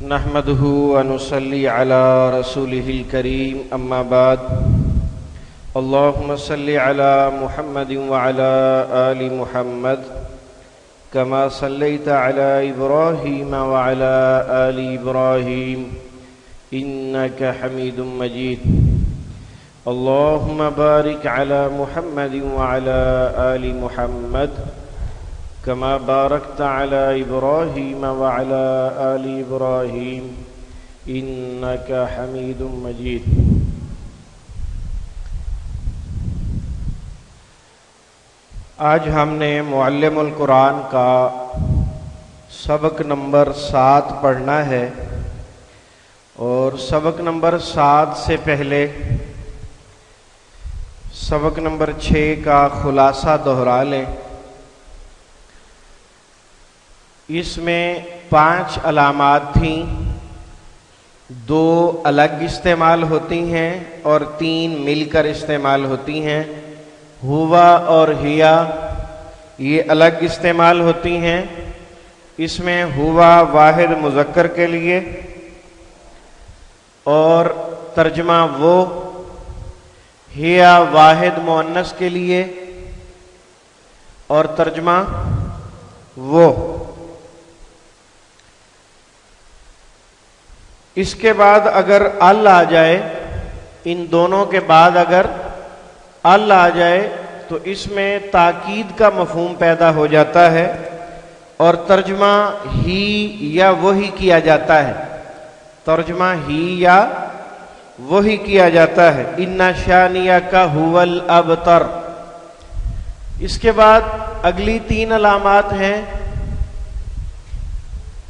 نحمده ونصلي على رسوله الكريم أما بعد اللهم صل على محمد وعلى آل محمد كما صليت على إبراهيم وعلى آل إبراهيم إنك حميد مجيد اللهم بارك على محمد وعلى آل محمد كما باركت على إبراهيم وعلى آل إبراهيم إنك حميد مجيد آج ہم نے معلم القرآن کا سبق نمبر 7 پڑھنا ہے، اور سبق نمبر 7 سے پہلے سبق نمبر 6 کا خلاصہ دہرا لیں۔ اس میں 5 علامات تھیں، 2 الگ استعمال ہوتی ہیں اور 3 مل کر استعمال ہوتی ہیں۔ ہوا اور ہیا یہ الگ استعمال ہوتی ہیں، اس میں ہوا واحد مذکر کے لیے اور ترجمہ وہ، ہیا واحد مؤنث کے لیے اور ترجمہ وہ۔ اس کے بعد اگر ال آ جائے، ان دونوں کے بعد اگر ال آ جائے تو اس میں تاکید کا مفہوم پیدا ہو جاتا ہے اور ترجمہ ہی یا وہی کیا جاتا ہے، ترجمہ ہی یا وہی کیا جاتا ہے۔ ان شانیک ھو الابتر۔ اس کے بعد اگلی 3 علامات ہیں،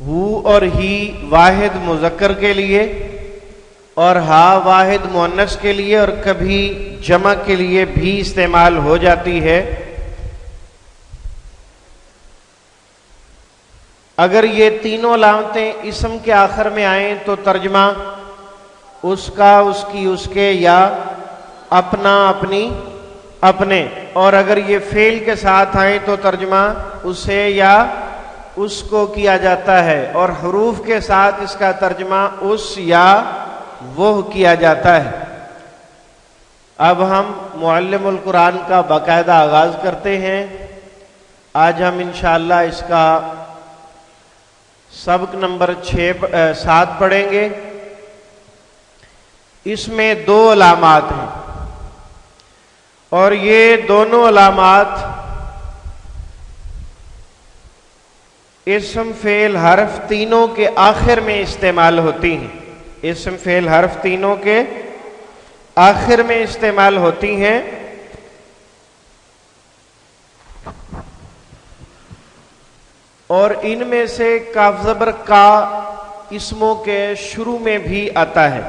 ہو اور ہی واحد مذکر کے لیے اور ہا واحد مؤنث کے لیے اور کبھی جمع کے لیے بھی استعمال ہو جاتی ہے۔ اگر یہ تینوں علامتیں اسم کے آخر میں آئیں تو ترجمہ اس کا، اس کی، اس کے، یا اپنا، اپنی، اپنے، اور اگر یہ فعل کے ساتھ آئیں تو ترجمہ اسے یا اس کو کیا جاتا ہے، اور حروف کے ساتھ اس کا ترجمہ اس یا وہ کیا جاتا ہے۔ اب ہم معلم القرآن کا باقاعدہ آغاز کرتے ہیں۔ آج ہم انشاءاللہ اس کا سبق نمبر 7 پڑھیں گے۔ اس میں 2 علامات ہیں اور یہ دونوں علامات اسم فعل حرف تینوں کے آخر میں استعمال ہوتی ہیں، اسم فعل حرف تینوں کے آخر میں استعمال ہوتی ہیں۔ اور ان میں سے کاف زبر کا اسموں کے شروع میں بھی آتا ہے۔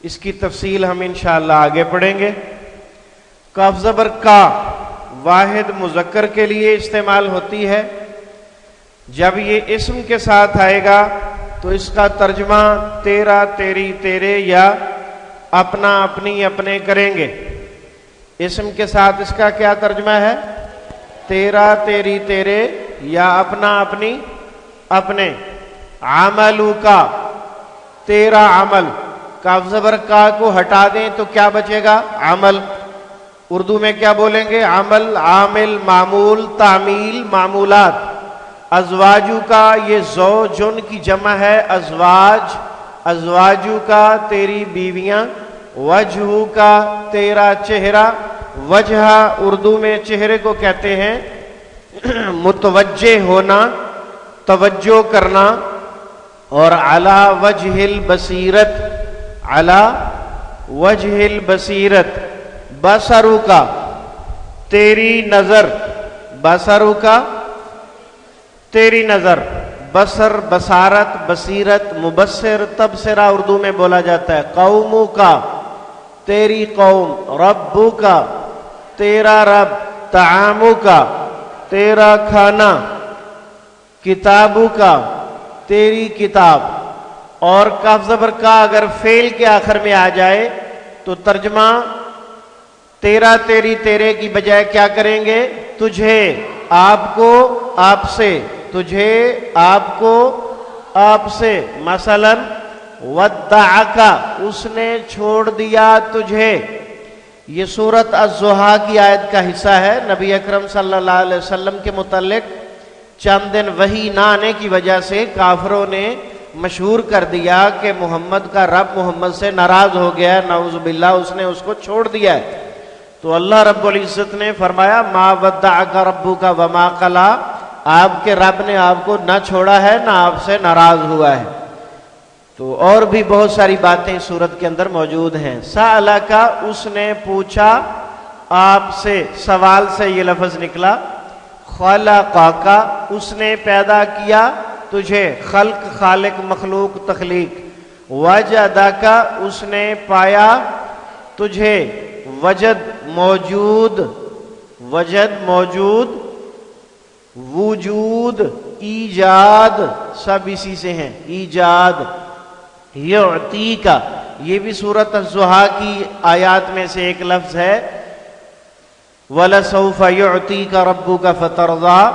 اس کی تفصیل ہم انشاءاللہ آگے پڑھیں گے۔ کاف زبر کا واحد مذکر کے لیے استعمال ہوتی ہے۔ جب یہ اسم کے ساتھ آئے گا تو اس کا ترجمہ تیرا، تیری، تیرے یا اپنا، اپنی، اپنے کریں گے۔ اسم کے ساتھ اس کا کیا ترجمہ ہے؟ تیرا، تیری، تیرے یا اپنا، اپنی، اپنے۔ عملو کا، تیرا عمل، کاف زبر کا کو ہٹا دیں تو کیا بچے گا؟ عمل۔ اردو میں کیا بولیں گے؟ عمل، عامل، معمول، تعمیل، معمولات۔ ازواجو کا یہ زوجن کی جمع ہے، ازواج، ازواجو کا تیری بیویاں۔ وجہو کا تیرا چہرہ، وجہ اردو میں چہرے کو کہتے ہیں۔ متوجہ ہونا، توجہ کرنا۔ اور علی وجہ البصیرت، علی وجہ البصیرت۔ بصرو کا تیری نظر، بصرو کا تیری نظر۔ بصر، بصارت، بصیرت، مبصر، تبصرہ اردو میں بولا جاتا ہے۔ قومو کا تیری قوم۔ ربو کا تیرا رب۔ طعامو کا تیرا کھانا۔ کتابو کا تیری کتاب۔ اور کاف زبر کا اگر فعل کے آخر میں آ جائے تو ترجمہ تیرا، تیری، تیرے کی بجائے کیا کریں گے؟ تجھے، آپ کو، آپ سے، تجھے، آپ کو، آپ سے، مثلاً ودعک اس نے چھوڑ دیا تجھے. یہ سورت الضحیٰ کی آیت کا حصہ ہے. نبی اکرم صلی اللہ علیہ وسلم کے متعلق چند دن وحی نہ آنے کی وجہ سے کافروں نے مشہور کر دیا کہ محمد کا رب محمد سے ناراض ہو گیا ہے، نعوذ باللہ، اس نے اس کو چھوڑ دیا ہے. تو اللہ رب العزت نے فرمایا ما ودعک ربک وما قلی، آپ کے رب نے آپ کو نہ چھوڑا ہے نہ آپ سے ناراض ہوا ہے. تو اور بھی بہت ساری باتیں اس سورت کے اندر موجود ہیں. سألک اس نے پوچھا آپ سے، سوال سے یہ لفظ نکلا. خلقک اس نے پیدا کیا تجھے، خلق خالق مخلوق تخلیق. وجدک اس نے پایا تجھے، وجد موجود، وجد موجود، وجود ایجاد سب اسی سے ہیں، ایجاد. یعطیک یہ بھی سورۃ الضحیٰ کی آیات میں سے ایک لفظ ہے. وَلَسَوْفَ يُعْطِيكَ رَبُّكَ فَتَرْضَىٰ،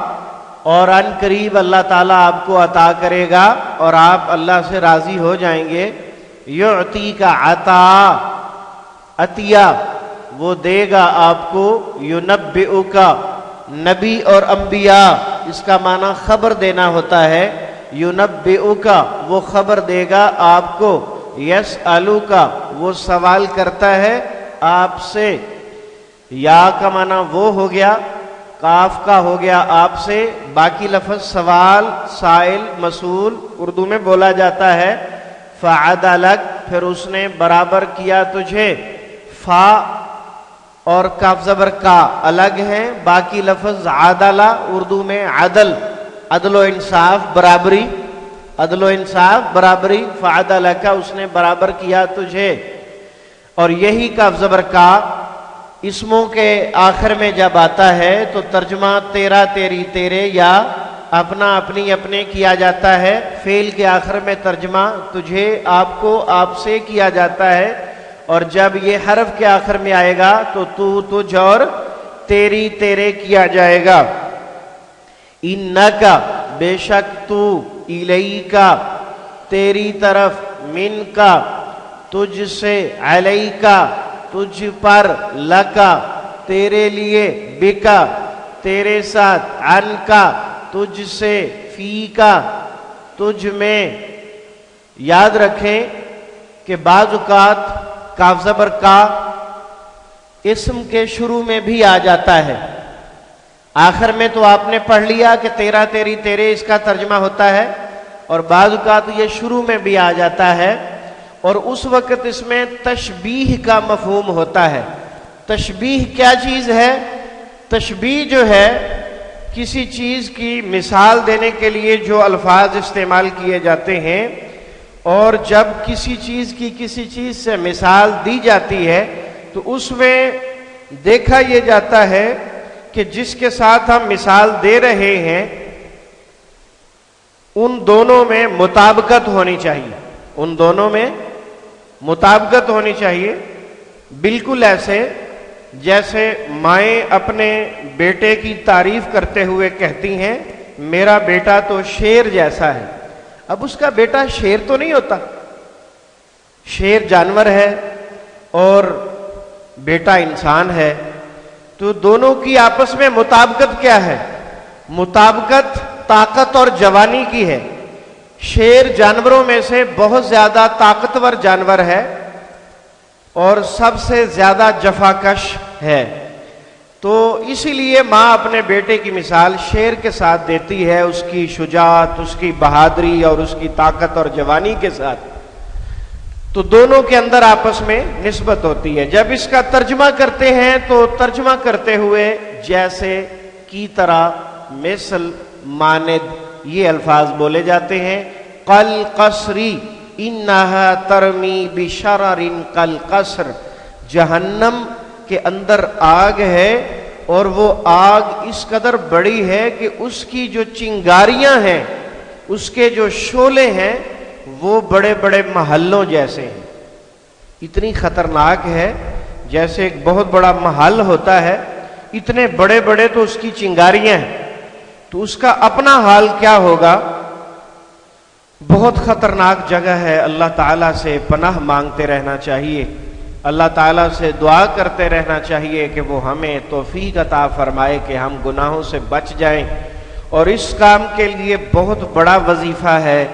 اور ان قریب اللہ تعالیٰ آپ کو عطا کرے گا اور آپ اللہ سے راضی ہو جائیں گے. یعطیک عطا، عطیہ وہ دے گا آپ کو. ینبئک نبی اور انبیاء اس کا معنی خبر دینا ہوتا ہے. ینبئک وہ خبر دے گا آپ کو. یسألک وہ سوال کرتا ہے آپ سے. یا کا معنی وہ ہو گیا، کاف کا ہو گیا آپ سے. باقی لفظ سوال، سائل، مسئول اردو میں بولا جاتا ہے. فعدلک پھر اس نے برابر کیا تجھے. فا اور کاف زبر کا الگ ہیں. باقی لفظ عدلہ اردو میں عدل، عدل و انصاف، برابری، عدل و انصاف، برابری. فعدلک اس نے برابر کیا تجھے. اور یہی کاف زبر کا اسموں کے آخر میں جب آتا ہے تو ترجمہ تیرا تیری تیرے یا اپنا اپنی اپنے کیا جاتا ہے. فعل کے آخر میں ترجمہ تجھے، آپ کو، آپ سے کیا جاتا ہے. اور جب یہ حرف کے آخر میں آئے گا تو تو، تجھ اور تیری تیرے کیا جائے گا. انکا بے شک تو، الیکا تیری طرف، منکا تجھ سے، علیکا تجھ پر، لکا تیرے لیے، بکا تیرے ساتھ، عنکا تجھ سے، فیکا تجھ میں. یاد رکھیں کہ بعض اوقات کاف زبر کا اسم کے شروع میں بھی آ جاتا ہے. آخر میں تو آپ نے پڑھ لیا کہ تیرا تیری تیرے اس کا ترجمہ ہوتا ہے، اور بعض اوقات یہ شروع میں بھی آ جاتا ہے. اور اس وقت اس میں تشبیہ کا مفہوم ہوتا ہے. تشبیہ کیا چیز ہے؟ تشبیہ جو ہے کسی چیز کی مثال دینے کے لیے جو الفاظ استعمال کیے جاتے ہیں، اور جب کسی چیز کی کسی چیز سے مثال دی جاتی ہے تو اس میں دیکھا یہ جاتا ہے کہ جس کے ساتھ ہم مثال دے رہے ہیں ان دونوں میں مطابقت ہونی چاہیے، ان دونوں میں مطابقت ہونی چاہیے. بالکل ایسے جیسے مائیں اپنے بیٹے کی تعریف کرتے ہوئے کہتی ہیں میرا بیٹا تو شیر جیسا ہے. اب اس کا بیٹا شیر تو نہیں ہوتا، شیر جانور ہے اور بیٹا انسان ہے. تو دونوں کی آپس میں مطابقت کیا ہے؟ مطابقت طاقت اور جوانی کی ہے. شیر جانوروں میں سے بہت زیادہ طاقتور جانور ہے اور سب سے زیادہ جفاکش ہے. تو اسی لیے ماں اپنے بیٹے کی مثال شیر کے ساتھ دیتی ہے، اس کی شجاعت، اس کی بہادری اور اس کی طاقت اور جوانی کے ساتھ. تو دونوں کے اندر آپس میں نسبت ہوتی ہے. جب اس کا ترجمہ کرتے ہیں تو ترجمہ کرتے ہوئے جیسے، کی طرح، مثل، مانند یہ الفاظ بولے جاتے ہیں. قلقصری انہا ترمی بشرر قلقصر، جہنم کے اندر آگ ہے اور وہ آگ اس قدر بڑی ہے کہ اس کی جو چنگاریاں ہیں، اس کے جو شعلے ہیں وہ بڑے بڑے محلوں جیسے ہیں. اتنی خطرناک ہے، جیسے ایک بہت بڑا محل ہوتا ہے اتنے بڑے بڑے تو اس کی چنگاریاں ہیں. تو اس کا اپنا حال کیا ہوگا؟ بہت خطرناک جگہ ہے، اللہ تعالیٰ سے پناہ مانگتے رہنا چاہیے، اللہ تعالیٰ سے دعا کرتے رہنا چاہیے کہ وہ ہمیں توفیق عطا فرمائے کہ ہم گناہوں سے بچ جائیں۔ اور اس کام کے لیے بہت بڑا وظیفہ ہے،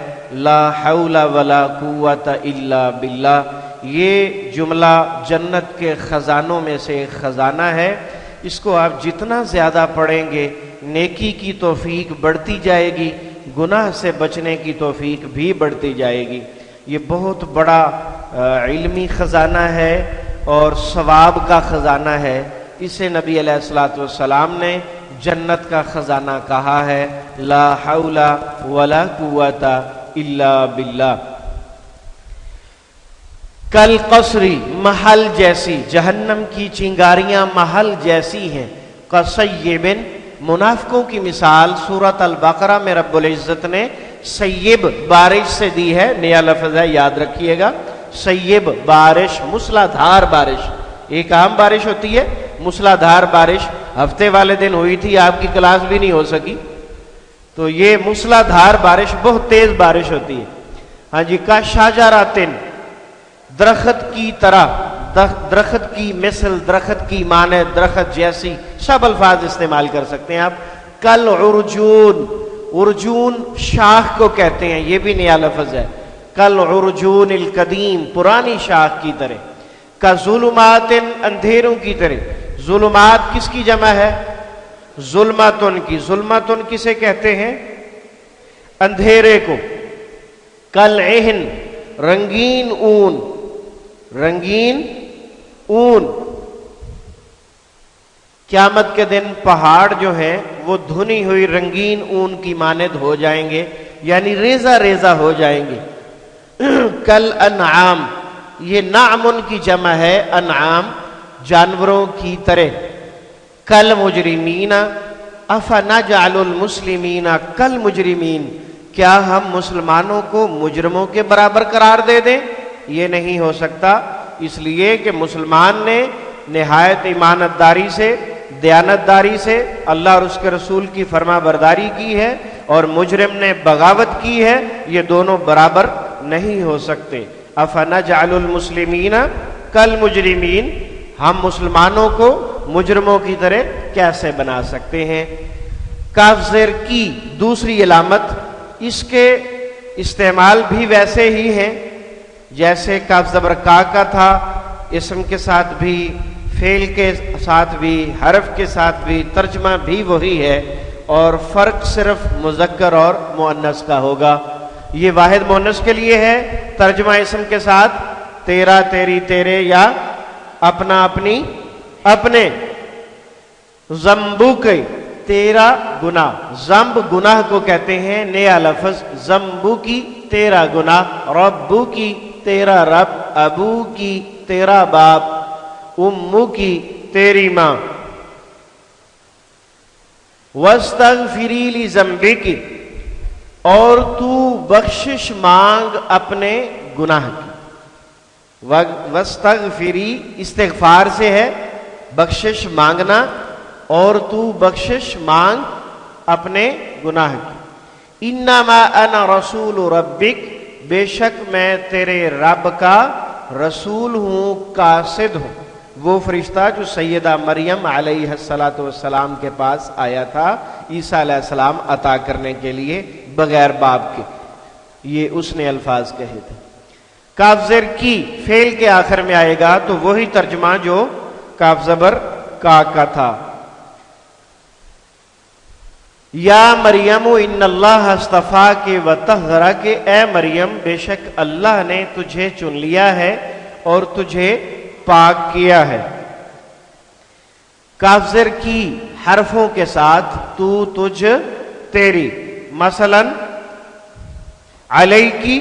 لا حول ولا قوت الا باللہ۔ یہ جملہ جنت کے خزانوں میں سے ایک خزانہ ہے، اس کو آپ جتنا زیادہ پڑھیں گے نیکی کی توفیق بڑھتی جائے گی، گناہ سے بچنے کی توفیق بھی بڑھتی جائے گی۔ یہ بہت بڑا علمی خزانہ ہے اور ثواب کا خزانہ ہے، اسے نبی علیہ الصلوۃ والسلام نے جنت کا خزانہ کہا ہے، لا حول ولا قوت الا باللہ۔ کل قصری، محل جیسی، جہنم کی چنگاریاں محل جیسی ہیں، کصیب، منافقوں کی مثال سورۃ البقرہ میں رب العزت نے سیب بارش سے دی ہے، نیا لفظ ہے یاد رکھیے گا، سیب بارش، موسلا دھار بارش، ایک عام بارش ہوتی ہے، موسلا دھار بارش ہفتے والے دن ہوئی تھی، آپ کی کلاس بھی نہیں ہو سکی، تو یہ موسلا دھار بارش بہت تیز بارش ہوتی ہے۔ ہاں جی، کا شاجراتن، درخت کی طرح، درخت کی مثل، درخت کی مانند، درخت جیسی، سب الفاظ استعمال کر سکتے ہیں آپ۔ کل عرجون، عرجون شاخ کو کہتے ہیں، یہ بھی نیا لفظ ہے، کل عرجون القدیم، پرانی شاخ کی طرح۔ کا ظلمات، اندھیروں کی طرح۔ ظلمات کس کی جمع ہے؟ ظلمتن کی۔ ظلمتن کسے کہتے ہیں؟ اندھیرے کو۔ کل عہن، رنگین اون، رنگین اون۔ قیامت کے دن پہاڑ جو ہیں وہ دھنی ہوئی رنگین اون کی مانند ہو جائیں گے، یعنی ریزہ ریزہ ہو جائیں گے۔ کل انعام، یہ نعمن کی جمع ہے، انعام، جانوروں کی طرح۔ کل مجرمین، افنجعل المسلمین کل مجرمین، کیا ہم مسلمانوں کو مجرموں کے برابر قرار دے دیں؟ یہ نہیں ہو سکتا، اس لیے کہ مسلمان نے نہایت ایمانت داری سے، دیانت داری سے اللہ اور اس کے رسول کی فرما برداری کی ہے، اور مجرم نے بغاوت کی ہے، یہ دونوں برابر نہیں ہو سکتے۔ افنجعل المسلمین کالمجرمین، ہم مسلمانوں کو مجرموں کی طرح کیسے بنا سکتے ہیں؟ کاف زیر کی دوسری علامت، اس کے استعمال بھی ویسے ہی ہیں جیسے کاف زبر کا تھا، اسم کے ساتھ بھی، فعل کے ساتھ بھی، حرف کے ساتھ بھی، ترجمہ بھی وہی ہے، اور فرق صرف مذکر اور مؤنث کا ہوگا۔ یہ واحد مؤنث کے لیے ہے، ترجمہ اسم کے ساتھ تیرا، تیری، تیرے، یا اپنا، اپنی، اپنے۔ زمبو کے، تیرا گناہ، زمب گناہ کو کہتے ہیں، نیا لفظ، زمبو کی تیرا گناہ، ربو کی تیرا رب، ابو کی تیرا باپ، امو کی تیری ماں۔ واستغفری لذنبک، اور تو بخشش مانگ اپنے گناہ کی۔ واستغفری استغفار سے ہے، بخشش مانگنا، اور تو بخشش مانگ اپنے گناہ کی۔ انما انا رسول ربک، بے شک میں تیرے رب کا رسول ہوں، قاصد ہوں۔ وہ فرشتہ جو سیدہ مریم علیہ السلام کے پاس آیا تھا عیسیٰ علیہ السلام عطا کرنے کے لیے بغیر باپ کے، یہ اس نے الفاظ کہے تھے۔ کاف زیر کی فعل کے آخر میں آئے گا تو وہی ترجمہ جو کاف زبر کا تھا۔ یا مریم ان اللہ اصطفاک وطہرک، اے مریم بے شک اللہ نے تجھے چن لیا ہے اور تجھے پاک کیا ہے۔ کاف زیر کی حرفوں کے ساتھ تو، تجھ، تیری، مثلا علی کی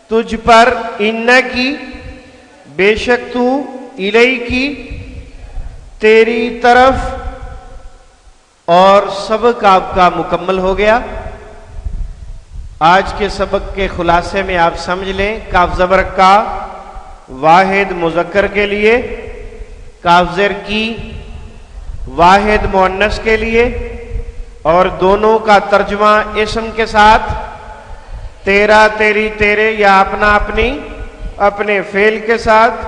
تجھ پر، ان کی بے شک تو، الی کی تیری طرف، اور سبق آپ کا مکمل ہو گیا۔ آج کے سبق کے خلاصے میں آپ سمجھ لیں، کاف زبر کا واحد مذکر کے لیے، کاف زیر کی واحد مؤنث کے لیے، اور دونوں کا ترجمہ اسم کے ساتھ تیرا تیری تیرے یا اپنا اپنی اپنے فعل کے ساتھ،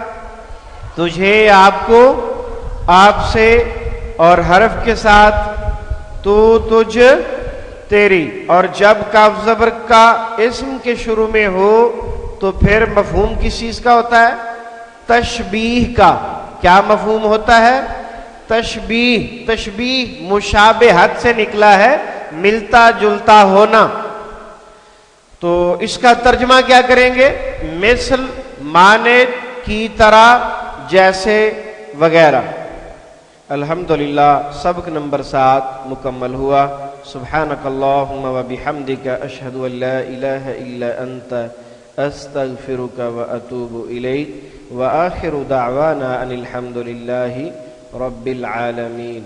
تجھے آپ کو آپ سے، اور حرف کے ساتھ تو تجھ تیری. اور جب کاف زبر کا اسم کے شروع میں ہو تو پھر مفہوم کس چیز کا ہوتا ہے؟ تشبیہ کا. کیا مفہوم ہوتا ہے؟ تشبیہ. تشبیہ مشابہت سے نکلا ہے، ملتا جلتا ہونا. تو اس کا ترجمہ کیا کریں گے؟ مثل، مانند، کی طرح، جیسے، وغیرہ. الحمدللہ سبق نمبر 7 مکمل ہوا. سبحانک اللہم و بحمدک، اشہد ان لا الہ الا انت، استغفرک و اتوب الیک. وآخر دعوانا ان الحمدللہ رب العالمین.